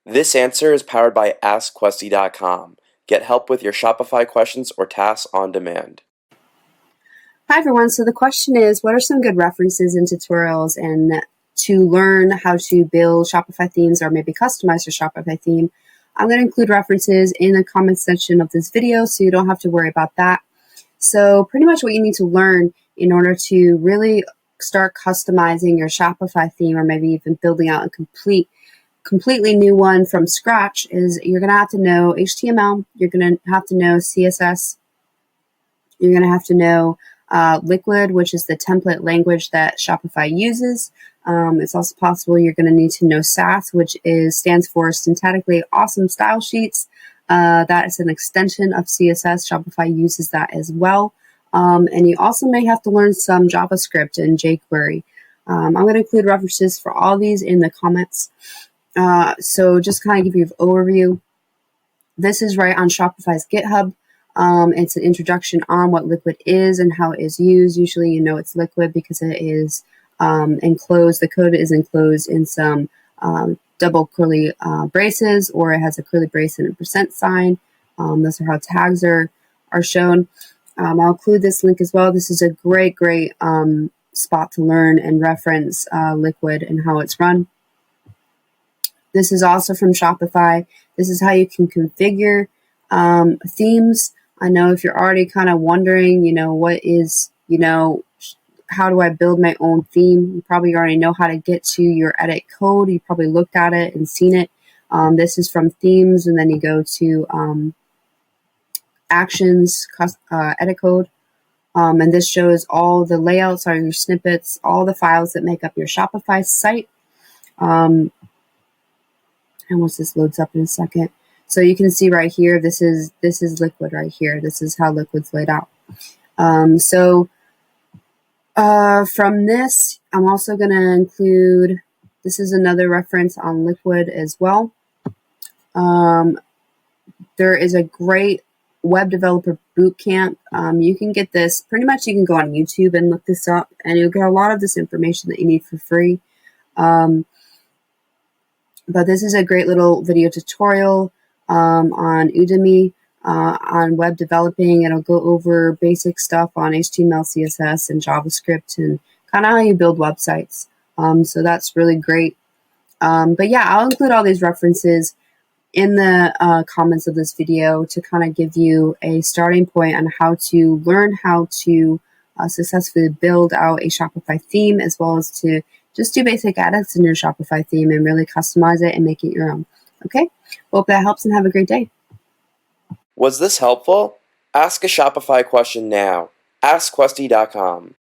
This answer is powered by AskQuesty.com. Get help with your Shopify questions or tasks on demand. Hi everyone, so the question is, what are some good references and tutorials and to learn how to build Shopify themes or maybe customize your Shopify theme? I'm going to include references in the comment section of this video so you don't have to worry about that. So pretty much what you need to learn in order to really start customizing your Shopify theme or maybe even building out a completely new one from scratch is you're going to have to know HTML, you're going to have to know CSS, you're going to have to know Liquid, which is the template language that Shopify uses. It's also possible you're going to need to know SAS, which stands for Syntactically Awesome Style Sheets. That is an extension of CSS. Shopify uses that as well. And you also may have to learn some JavaScript and jQuery. I'm going to include references for all these in the comments. So just kind of give you an overview. This is right on Shopify's GitHub. It's an introduction on what Liquid is and how it is used. Usually you know it's Liquid because it is enclosed. The code is enclosed in some double curly braces, or it has a curly brace and a % sign. Those are how tags are shown. I'll include this link as well. This is a great spot to learn and reference Liquid and how it's run. This is also from Shopify. This is how you can configure themes. I know if you're already kind of wondering, how do I build my own theme? You probably already know how to get to your edit code. You probably looked at it and seen it. This is from themes, and then you go to actions, edit code. And this shows all the layouts, are your snippets, all the files that make up your Shopify site. And once this loads up in a second. So you can see right here, this is Liquid right here. This is how Liquid's laid out. From this, I'm also going to include, this is another reference on Liquid as well. There is a great web developer bootcamp. You can get this, pretty much you can go on YouTube and look this up, and you'll get a lot of this information that you need for free. But this is a great little video tutorial on Udemy on web developing. It'll go over basic stuff on HTML, CSS, and JavaScript, and kind of how you build websites. So that's really great. But yeah, I'll include all these references in the comments of this video to kind of give you a starting point on how to learn how to successfully build out a Shopify theme, as well as to just do basic edits in your Shopify theme and really customize it and make it your own. Okay? Hope that helps, and have a great day. Was this helpful? Ask a Shopify question now. AskQuesty.com.